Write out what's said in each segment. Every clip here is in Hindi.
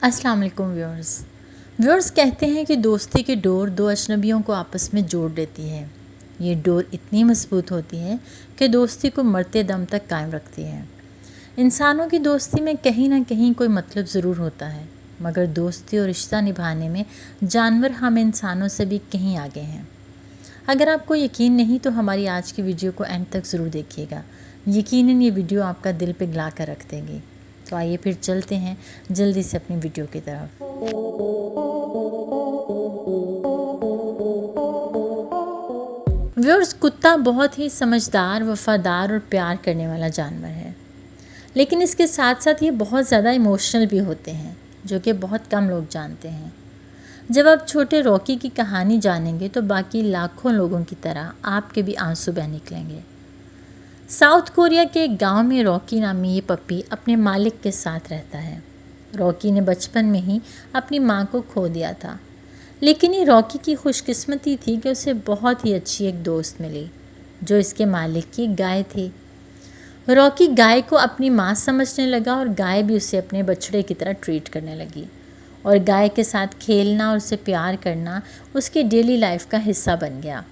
अस्सलाम वालेकुम व्यूअर्स कहते हैं कि दोस्ती की डोर दो अजनबियों को आपस में जोड़ देती है। ये डोर इतनी मजबूत होती है कि दोस्ती को मरते दम तक कायम रखती है। इंसानों की दोस्ती में कहीं ना कहीं कोई मतलब ज़रूर होता है, मगर दोस्ती और रिश्ता निभाने में जानवर हम इंसानों से भी कहीं आगे हैं। अगर आपको यकीन नहीं तो हमारी आज की वीडियो को एंड तक ज़रूर देखिएगा। यकीनन ये वीडियो आपका दिल पिघला कर रख देगी। तो आइए फिर चलते हैं जल्दी से अपनी वीडियो की तरफ। व्यूअर्स, कुत्ता बहुत ही समझदार, वफादार और प्यार करने वाला जानवर है, लेकिन इसके साथ साथ ये बहुत ज़्यादा इमोशनल भी होते हैं, जो कि बहुत कम लोग जानते हैं। जब आप छोटे रॉकी की कहानी जानेंगे तो बाकी लाखों लोगों की तरह आपके भी आंसू बह निकलेंगे। साउथ कोरिया के एक गांव में रॉकी नामी ये पप्पी अपने मालिक के साथ रहता है। रॉकी ने बचपन में ही अपनी मां को खो दिया था, लेकिन ये रॉकी की खुशकिस्मती थी कि उसे बहुत ही अच्छी एक दोस्त मिली, जो इसके मालिक की गाय थी। रॉकी गाय को अपनी मां समझने लगा और गाय भी उसे अपने बछड़े की तरह ट्रीट करने लगी, और गाय के साथ खेलना और उसे प्यार करना उसकी डेली लाइफ का हिस्सा बन गया।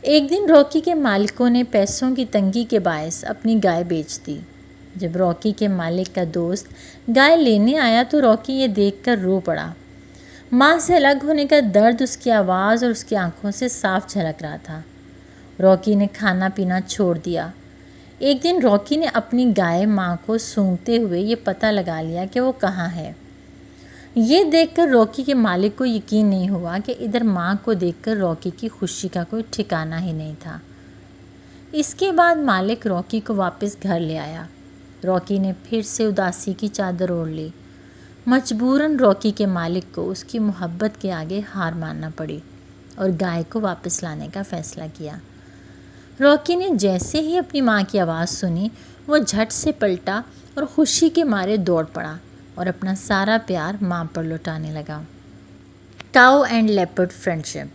एक दिन रॉकी के मालिकों ने पैसों की तंगी के बायस अपनी गाय बेच दी। जब रॉकी के मालिक का दोस्त गाय लेने आया तो रॉकी ये देखकर रो पड़ा। माँ से अलग होने का दर्द उसकी आवाज़ और उसकी आंखों से साफ झलक रहा था। रॉकी ने खाना पीना छोड़ दिया। एक दिन रॉकी ने अपनी गाय माँ को सूंघते हुए ये पता लगा लिया कि वो कहाँ है। ये देखकर रॉकी के मालिक को यकीन नहीं हुआ कि इधर माँ को देखकर रॉकी की खुशी का कोई ठिकाना ही नहीं था। इसके बाद मालिक रॉकी को वापस घर ले आया। रॉकी ने फिर से उदासी की चादर ओढ़ ली। मजबूरन रॉकी के मालिक को उसकी मोहब्बत के आगे हार मानना पड़ी और गाय को वापस लाने का फ़ैसला किया। रॉकी ने जैसे ही अपनी माँ की आवाज़ सुनी, वो झट से पलटा और खुशी के मारे दौड़ पड़ा और अपना सारा प्यार माँ पर लुटाने लगा। काऊ एंड लेपर्ड फ्रेंडशिप।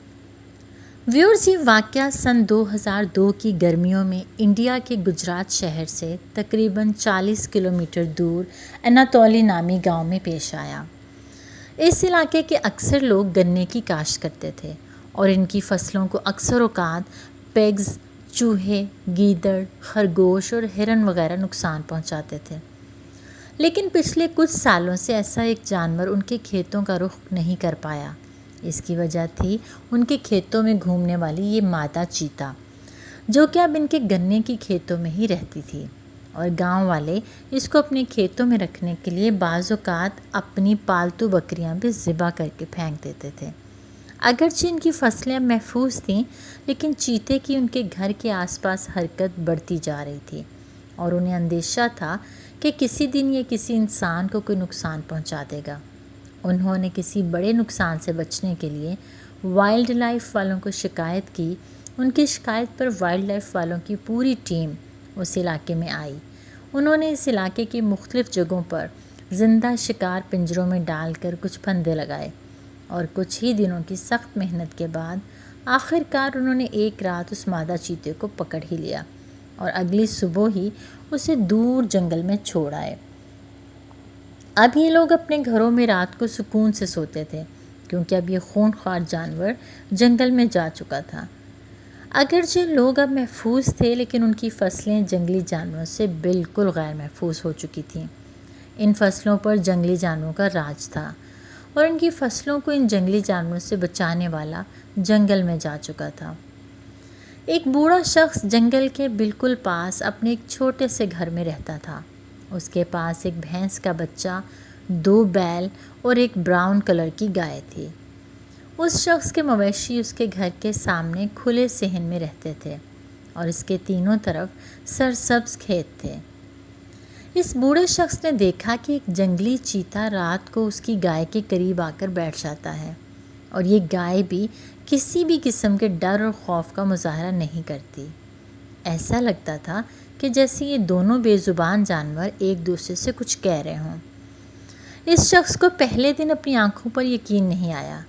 व्यूअर्स, ये वाक़या सन 2002 की गर्मियों में इंडिया के गुजरात शहर से तकरीबन 40 किलोमीटर दूर एनातोली नामी गांव में पेश आया। इस इलाके के अक्सर लोग गन्ने की काश्त करते थे और इनकी फसलों को अक्सर औकात पेग्स, चूहे, गीदड़, खरगोश और हिरन वगैरह नुकसान पहुंचाते थे। लेकिन पिछले कुछ सालों से ऐसा एक जानवर उनके खेतों का रुख नहीं कर पाया। इसकी वजह थी उनके खेतों में घूमने वाली ये मादा चीता, जो कि अब इनके गन्ने की खेतों में ही रहती थी, और गांव वाले इसको अपने खेतों में रखने के लिए बाज़ औक़ात अपनी पालतू बकरियां भी ज़िबा करके फेंक देते थे। अगरचे इनकी फसलें अब महफूज थीं, लेकिन चीते की उनके घर के आसपास हरकत बढ़ती जा रही थी और उन्हें अंदेशा था कि किसी दिन ये किसी इंसान को कोई नुकसान पहुंचा देगा। उन्होंने किसी बड़े नुकसान से बचने के लिए वाइल्ड लाइफ वालों को शिकायत की। उनकी शिकायत पर वाइल्ड लाइफ वालों की पूरी टीम उस इलाके में आई। उन्होंने इस इलाके की मुख्तलिफ़ जगहों पर ज़िंदा शिकार पिंजरों में डालकर कुछ फंदे लगाए, और कुछ ही दिनों की सख्त मेहनत के बाद आखिरकार उन्होंने एक रात उस मादा चीते को पकड़ ही लिया और अगली सुबह ही उसे दूर जंगल में छोड़ आए। अब ये लोग अपने घरों में रात को सुकून से सोते थे, क्योंकि अब ये खूंखार जानवर जंगल में जा चुका था। अगरचे लोग अब महफूज थे, लेकिन उनकी फसलें जंगली जानवरों से बिल्कुल गैर महफूज हो चुकी थीं। इन फसलों पर जंगली जानवरों का राज था और इनकी फसलों को इन जंगली जानवरों से बचाने वाला जंगल में जा चुका था। एक बूढ़ा शख्स जंगल के बिल्कुल पास अपने एक छोटे से घर में रहता था। उसके पास एक भैंस का बच्चा, 2 बैल और एक ब्राउन कलर की गाय थी। उस शख्स के मवेशी उसके घर के सामने खुले सेहन में रहते थे और इसके तीनों तरफ सरसब्ज खेत थे। इस बूढ़े शख्स ने देखा कि एक जंगली चीता रात को उसकी गाय के करीब आकर बैठ जाता है, और ये गाय भी किसी भी किस्म के डर और खौफ का मुजाहरा नहीं करती। ऐसा लगता था कि जैसे ये दोनों बेज़ुबान जानवर एक दूसरे से कुछ कह रहे हों। इस शख्स को पहले दिन अपनी आंखों पर यकीन नहीं आया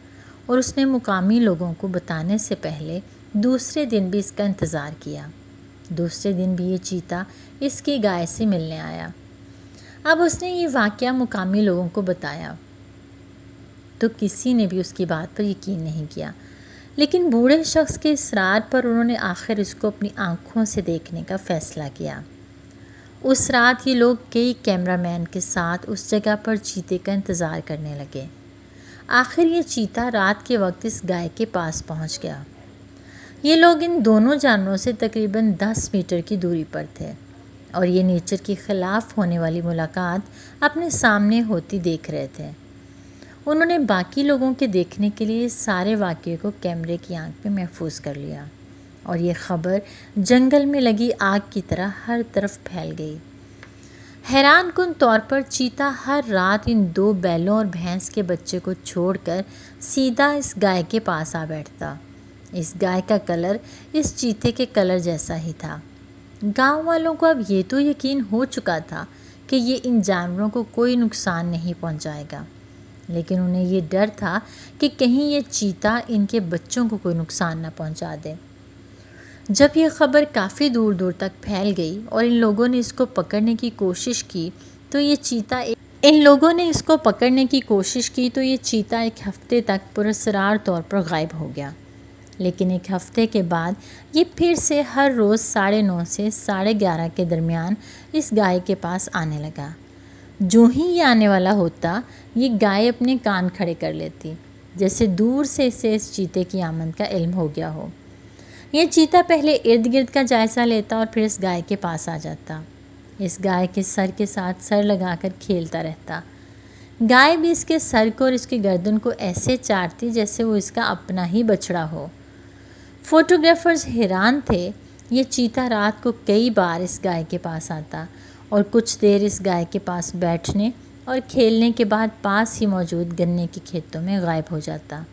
और उसने मुकामी लोगों को बताने से पहले दूसरे दिन भी इसका इंतज़ार किया। दूसरे दिन भी ये चीता इसकी गाय से मिलने आया। अब उसने ये वाक़या मुकामी लोगों को बताया। तो किसी ने भी उसकी बात पर यकीन नहीं किया, लेकिन बूढ़े शख्स के इसरार पर उन्होंने आखिर इसको अपनी आंखों से देखने का फ़ैसला किया। उस रात ये लोग कई कैमरामैन के साथ उस जगह पर चीते का इंतज़ार करने लगे। आखिर ये चीता रात के वक्त इस गाय के पास पहुंच गया। ये लोग इन दोनों जानवरों से तकरीबन 10 मीटर की दूरी पर थे और ये नेचर के ख़िलाफ़ होने वाली मुलाकात अपने सामने होती देख रहे थे। उन्होंने बाकी लोगों के देखने के लिए सारे वाक़ये को कैमरे की आंख में महफूज कर लिया और ये ख़बर जंगल में लगी आग की तरह हर तरफ फैल गई। हैरानकुन तौर पर चीता हर रात इन 2 बैलों और भैंस के बच्चे को छोड़कर सीधा इस गाय के पास आ बैठता। इस गाय का कलर इस चीते के कलर जैसा ही था। गांव वालों को अब ये तो यकीन हो चुका था कि ये इन जानवरों को कोई नुकसान नहीं पहुंचाएगा, लेकिन उन्हें ये डर था कि कहीं ये चीता इनके बच्चों को कोई नुकसान न पहुंचा दे। जब यह खबर काफ़ी दूर दूर तक फैल गई और इन लोगों ने इसको पकड़ने की कोशिश की तो ये चीता एक हफ्ते तक पुरस्कार तौर पर गायब हो गया। लेकिन एक हफ्ते के बाद ये फिर से हर रोज़ 9:30 से 11:30 के दरमियान इस गाय के पास आने लगा। जो ही ये आने वाला होता ये गाय अपने कान खड़े कर लेती, जैसे दूर से इसे इस चीते की आमद का इल्म हो गया हो। ये चीता पहले इर्द गिर्द का जायज़ा लेता और फिर इस गाय के पास आ जाता। इस गाय के सर के साथ सर लगाकर खेलता रहता। गाय भी इसके सर को और इसकी गर्दन को ऐसे चाटती जैसे वो इसका अपना ही बछड़ा हो। फोटोग्राफर्स हैरान थे। ये चीता रात को कई बार इस गाय के पास आता और कुछ देर इस गाय के पास बैठने और खेलने के बाद पास ही मौजूद गन्ने के खेतों में गायब हो जाता।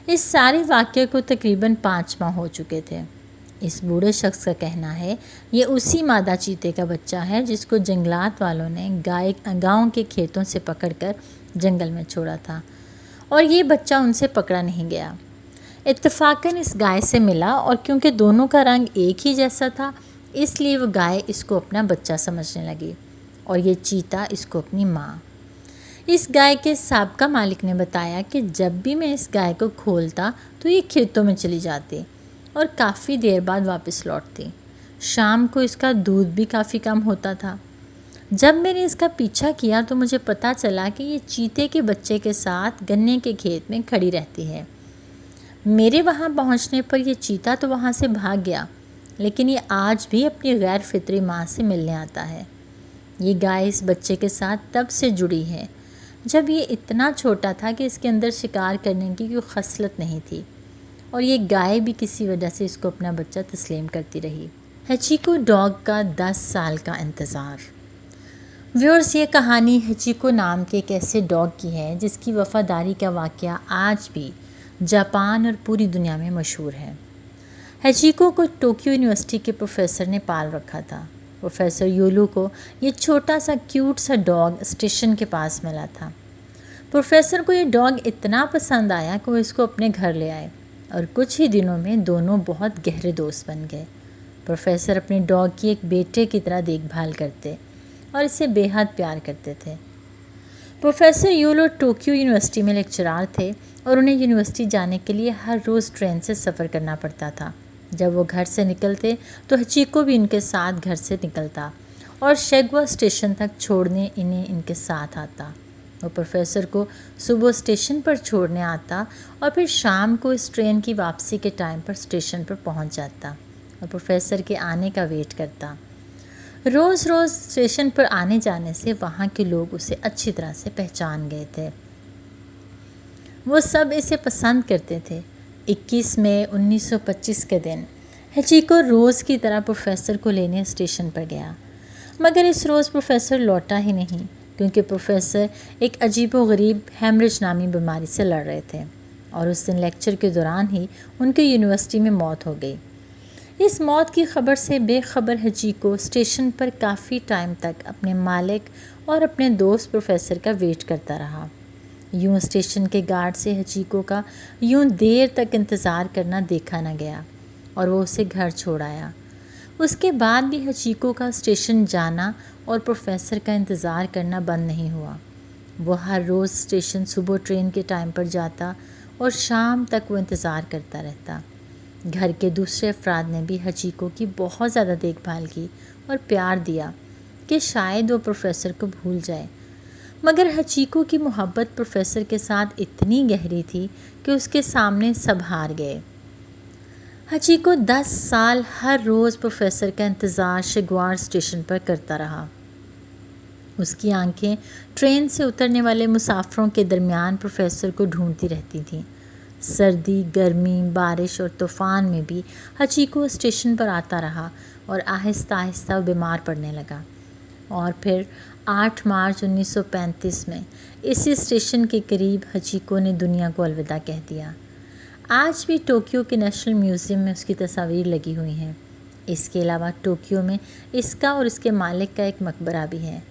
इस सारे वाक़ये को तकरीबन 5 माह हो चुके थे। इस बूढ़े शख्स का कहना है ये उसी मादा चीते का बच्चा है जिसको जंगलात वालों ने गांव के खेतों से पकड़कर जंगल में छोड़ा था और ये बच्चा उनसे पकड़ा नहीं गया। इत्तेफाकन इस गाय से मिला और क्योंकि दोनों का रंग एक ही जैसा था इसलिए वो गाय इसको अपना बच्चा समझने लगी और ये चीता इसको अपनी माँ। इस गाय के साबका मालिक ने बताया कि जब भी मैं इस गाय को खोलता तो ये खेतों में चली जाती और काफ़ी देर बाद वापस लौटती। शाम को इसका दूध भी काफ़ी कम होता था। जब मैंने इसका पीछा किया तो मुझे पता चला कि ये चीते के बच्चे के साथ गन्ने के खेत में खड़ी रहती है। मेरे वहाँ पहुँचने पर यह चीता तो वहाँ से भाग गया, लेकिन ये आज भी अपनी गैर फितरी माँ से मिलने आता है। ये गाय इस बच्चे के साथ तब से जुड़ी है जब ये इतना छोटा था कि इसके अंदर शिकार करने की कोई खसलत नहीं थी और ये गाय भी किसी वजह से इसको अपना बच्चा तस्लीम करती रही। हचीको डॉग का 10 साल का इंतज़ार। व्यूअर्स, ये कहानी हचीको नाम के एक ऐसे डॉग की है जिसकी वफ़ादारी का वाक़या आज भी जापान और पूरी दुनिया में मशहूर है। हचीको को टोक्यो यूनिवर्सिटी के प्रोफेसर ने पाल रखा था। प्रोफेसर यूलू को ये छोटा सा क्यूट सा डॉग स्टेशन के पास मिला था। प्रोफेसर को ये डॉग इतना पसंद आया कि वो इसको अपने घर ले आए और कुछ ही दिनों में दोनों बहुत गहरे दोस्त बन गए। प्रोफेसर अपने डॉग की एक बेटे की तरह देखभाल करते और इसे बेहद प्यार करते थे। प्रोफेसर यूलो टोक्यो यूनिवर्सिटी में लेक्चरार थे और उन्हें यूनिवर्सिटी जाने के लिए हर रोज़ ट्रेन से सफ़र करना पड़ता था। जब वो घर से निकलते तो हचीको भी इनके साथ घर से निकलता और शेगवा स्टेशन तक छोड़ने इनके साथ आता। वो प्रोफेसर को सुबह स्टेशन पर छोड़ने आता और फिर शाम को इस ट्रेन की वापसी के टाइम पर स्टेशन पर पहुंच जाता और प्रोफेसर के आने का वेट करता। रोज़ रोज़ स्टेशन पर आने जाने से वहाँ के लोग उसे अच्छी तरह से पहचान गए थे। वो सब इसे पसंद करते थे। 21 मई 1925 के दिन हचीको रोज़ की तरह प्रोफेसर को लेने स्टेशन पर गया, मगर इस रोज़ प्रोफेसर लौटा ही नहीं क्योंकि प्रोफेसर एक अजीबोगरीब हेमरेज नामी बीमारी से लड़ रहे थे और उस दिन लेक्चर के दौरान ही उनके यूनिवर्सिटी में मौत हो गई। इस मौत की खबर से बेखबर हचीको स्टेशन पर काफ़ी टाइम तक अपने मालिक और अपने दोस्त प्रोफेसर का वेट करता रहा। यूं स्टेशन के गार्ड से हचीको का यूं देर तक इंतज़ार करना देखा न गया और वो उसे घर छोड़ आया। उसके बाद भी हचीको का स्टेशन जाना और प्रोफेसर का इंतज़ार करना बंद नहीं हुआ वो हर रोज़ स्टेशन सुबह ट्रेन के टाइम पर जाता और शाम तक वो इंतज़ार करता रहता। घर के दूसरे अफराद ने भी हचीको की बहुत ज़्यादा देखभाल की और प्यार दिया कि शायद वो प्रोफेसर को भूल जाए, मगर हचीको की मोहब्बत प्रोफेसर के साथ इतनी गहरी थी कि उसके सामने सब हार गए। हचीको 10 साल हर रोज़ प्रोफेसर का इंतज़ार शिगवार स्टेशन पर करता रहा। उसकी आंखें ट्रेन से उतरने वाले मुसाफिरों के दरमियान प्रोफेसर को ढूंढती रहती थीं। सर्दी, गर्मी, बारिश और तूफ़ान में भी हचीको स्टेशन पर आता रहा और आहिस्ता आहिस्ता बीमार पड़ने लगा। और फिर 8 मार्च 1935 में इसी स्टेशन के करीब हचीको ने दुनिया को अलविदा कह दिया। आज भी टोक्यो के नेशनल म्यूज़ियम में उसकी तस्वीर लगी हुई हैं। इसके अलावा टोक्यो में इसका और इसके मालिक का एक मकबरा भी है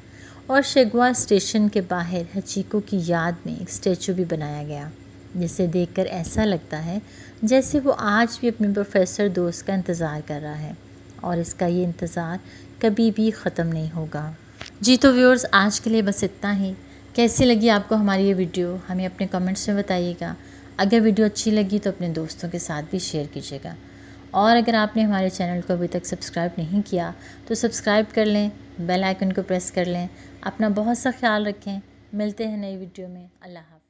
और शिगवा स्टेशन के बाहर हचीको की याद में एक स्टैचू भी बनाया गया, जिसे देखकर ऐसा लगता है जैसे वो आज भी अपने प्रोफेसर दोस्त का इंतज़ार कर रहा है और इसका ये इंतज़ार कभी भी ख़त्म नहीं होगा। जी तो व्यूअर्स, आज के लिए बस इतना ही। कैसी लगी आपको हमारी ये वीडियो, हमें अपने कमेंट्स में बताइएगा। अगर वीडियो अच्छी लगी तो अपने दोस्तों के साथ भी शेयर कीजिएगा और अगर आपने हमारे चैनल को अभी तक सब्सक्राइब नहीं किया तो सब्सक्राइब कर लें, बेल आइकन को प्रेस कर लें। अपना बहुत सा ख्याल रखें। मिलते हैं नई वीडियो में। अल्लाह हाफ़िज़।